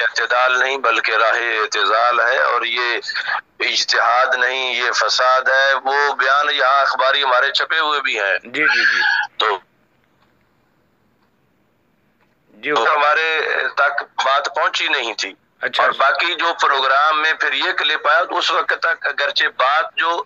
اعتدال نہیں بلکہ راہ اعتزال ہے، اور یہ اجتہاد نہیں، یہ فساد ہے۔ وہ بیان یہاں اخباری ہمارے چھپے ہوئے بھی ہیں، جی جی جی تو جی ہمارے تک بات پہنچی نہیں تھی۔ اچھا اور باقی جو پروگرام میں پھر یہ کلپ آیا تو اس وقت تک اگرچہ بات جو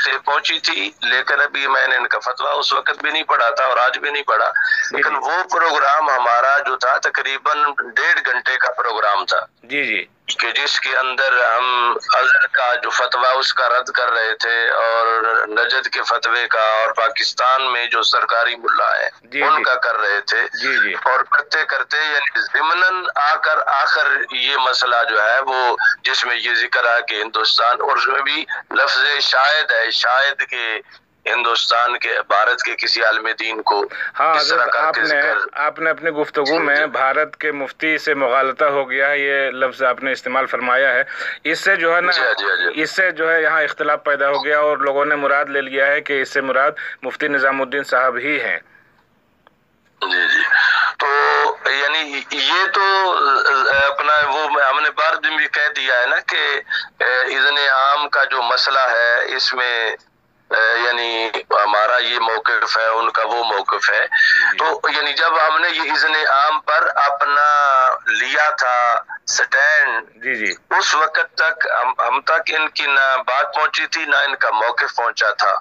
سے پہنچی تھی، لیکن ابھی میں نے ان کا فتویٰ اس وقت بھی نہیں پڑھا تھا اور آج بھی نہیں پڑھا، لیکن وہ پروگرام ہمارا جو تھا تقریباً 1.5 گھنٹے کا پروگرام تھا، جی جی کہ جس کے اندر ہم ازہر کا جو فتویٰ اس کا رد کر رہے تھے، اور نجد کے فتوے کا، اور پاکستان میں جو سرکاری ملا ہے ان کا کر رہے تھے، اور کرتے کرتے یعنی ضمناً آخر یہ مسئلہ جو ہے وہ جس میں یہ ذکر ہے کہ ہندوستان، اور اس میں بھی لفظ شاید ہے، شاید کہ ہندوستان کے بھارت کے کسی عالم دین کو اس طرح کا آپ نے اپنی گفتگو میں بھارت کے مفتی سے مغالطہ ہو گیا ہے یہ لفظ آپ نے استعمال فرمایا ہے، اس سے جو ہے نا اس سے جو ہے یہاں اختلاف پیدا ہو گیا اور لوگوں نے مراد لے لیا ہے کہ اس سے مراد مفتی نظام الدین صاحب ہی ہیں۔ جی جی، تو یعنی یہ تو اپنا وہ ہم نے بار دن بھی کہہ دیا ہے نا کہ اذن عام کا جو مسئلہ ہے اس میں یعنی ہمارا یہ موقف ہے، ان کا وہ موقف ہے، تو یعنی جب ہم نے یہ اذن عام پر اپنا لیا تھا سٹینڈ، اس وقت تک ہم تک ان کی نہ بات پہنچی تھی نہ ان کا موقف پہنچا تھا،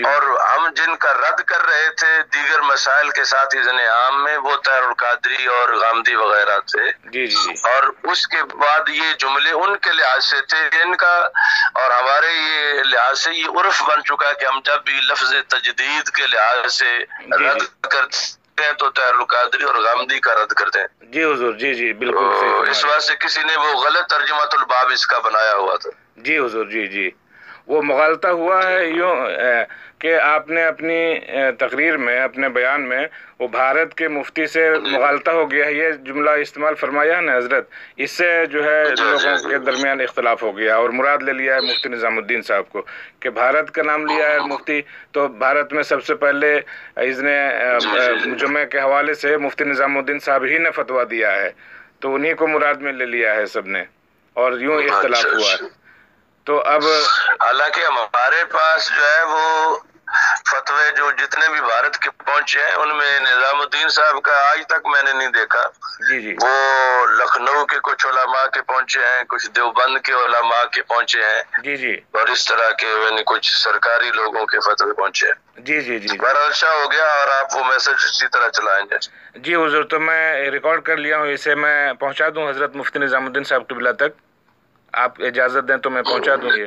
اور ہم جن کا رد کر رہے تھے دیگر مسائل کے ساتھ اذن عام میں وہ طاہر القادری اور غامدی وغیرہ تھے، اور اس کے بعد یہ جملے ان کے لحاظ سے تھے، ان کا اور ہمارے یہ لحاظ سے یہ عرف بن چکا ہے کہ ہم جب بھی لفظ تجدید کے لحاظ سے رد کرتے ہیں تو طاہر القادری اور غامدی کا رد کرتے ہیں۔ جی حضور، جی جی بالکل صحیح، اس واسطے سے کسی نے وہ غلط ترجمۃ الباب اس کا بنایا ہوا تھا۔ جی حضور، جی جی، وہ مغالطہ ہوا ہے یوں کہ آپ نے اپنی تقریر میں، اپنے بیان میں وہ بھارت کے مفتی سے مغالطہ ہو گیا ہے، یہ جملہ استعمال فرمایا ہے نا حضرت، اس سے جو ہے لوگوں کے درمیان اختلاف ہو گیا اور مراد لے لیا ہے مفتی نظام الدین صاحب کو، کہ بھارت کا نام لیا ہے مفتی، تو بھارت میں سب سے پہلے اذن جمعہ کے حوالے سے مفتی نظام الدین صاحب ہی نے فتویٰ دیا ہے، تو انہی کو مراد میں لے لیا ہے سب نے، اور یوں اختلاف ہوا ہے۔ تو اب حالانکہ ہمارے پاس جو ہے وہ فتوے جو جتنے بھی بھارت کے پہنچے ہیں ان میں نظام الدین صاحب کا آج تک میں نے نہیں دیکھا، وہ لکھنؤ کے کچھ علماء کے پہنچے ہیں، کچھ دیوبند کے علماء کے پہنچے ہیں، اور اس طرح کے یعنی کچھ سرکاری لوگوں کے فتوے پہنچے ہیں۔ جی برشا ہو گیا، اور آپ وہ میسج اسی طرح چلائیں گے۔ جی حضور، تو میں ریکارڈ کر لیا ہوں، اسے میں پہنچا دوں حضرت مفتی نظام الدین صاحب قبلہ تک، آپ اجازت دیں تو میں پہنچا دوں یہ؟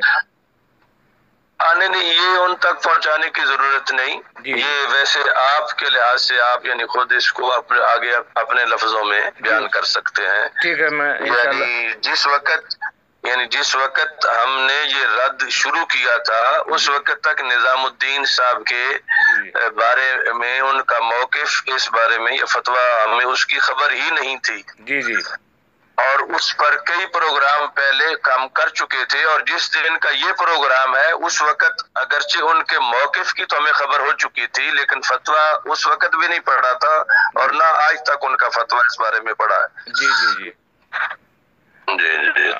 نہیں، یہ ان تک پہنچانے کی ضرورت نہیں، یہ ویسے آپ کے لحاظ سے آپ یعنی خود اس کو آگے اپنے لفظوں میں بیان کر سکتے ہیں۔ ٹھیک ہے، میں یعنی جس وقت ہم نے یہ رد شروع کیا تھا اس وقت تک نظام الدین صاحب کے بارے میں ان کا موقف اس بارے میں یہ فتویٰ ہمیں اس کی خبر ہی نہیں تھی، اور اس پر کئی پروگرام پہلے کام کر چکے تھے، اور جس دن کا یہ پروگرام ہے اس وقت اگرچہ ان کے موقف کی تو ہمیں خبر ہو چکی تھی، لیکن فتویٰ اس وقت بھی نہیں پڑھا تھا اور نہ آج تک ان کا فتویٰ اس بارے میں پڑھا ہے۔ جی،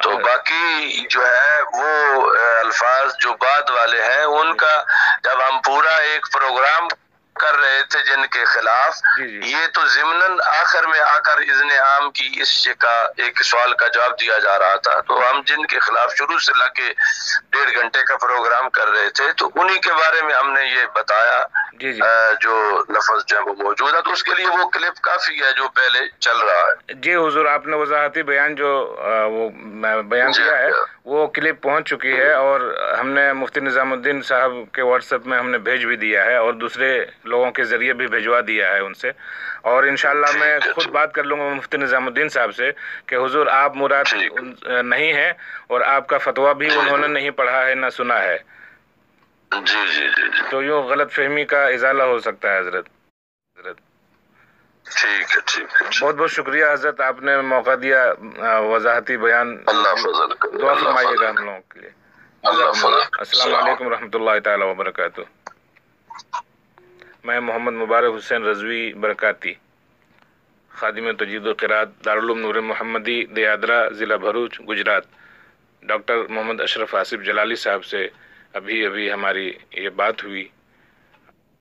تو باقی جو ہے وہ الفاظ جو بعد والے ہیں ان کا جب ہم پورا ایک پروگرام کر رہے تھے جن کے خلاف، یہ تو ضمناً آخر میں آ کر اذن عام کی اس کا ایک سوال کا جواب دیا جا رہا تھا، تو ہم جن کے خلاف شروع سے لے کے 1.5 گھنٹے کا پروگرام کر رہے تھے تو انہی کے بارے میں ہم نے یہ بتایا جو لفظ جو ہے وہ موجود ہے، تو اس کے لیے وہ کلپ کافی ہے جو پہلے چل رہا ہے۔ جی حضور، آپ نے وضاحتی بیان جو وہ بیان دیا ہے وہ کلپ پہنچ چکی ہے، اور ہم نے مفتی نظام الدین صاحب کے واٹس ایپ میں ہم نے بھیج بھی دیا ہے، اور دوسرے لوگوں کے ذریعے بھی بھیجوا دیا ہے ان سے، اور انشاءاللہ میں خود بات کر لوں گا مفتی نظام الدین صاحب سے کہ حضور آپ مراد نہیں ہیں، اور آپ کا فتویٰ بھی انہوں نے نہیں پڑھا ہے نہ سنا ہے، تو یوں غلط فہمی کا ازالہ ہو سکتا ہے حضرت۔ ٹھیک ہے، بہت بہت شکریہ حضرت، آپ نے موقع دیا وضاحتی بیان، دعا فرمائیے گا ہم لوگوں کے لیے۔ السلام علیکم ورحمۃ اللہ تعالی وبرکاتہ۔ میں محمد مبارک حسین رضوی برکاتی۔ خادم تجوید و قرات دارالعلوم نور محمدی دیادرہ ضلع بھروچ گجرات، ڈاکٹر محمد اشرف آصف جلالی صاحب سے ابھی ہماری یہ بات ہوئی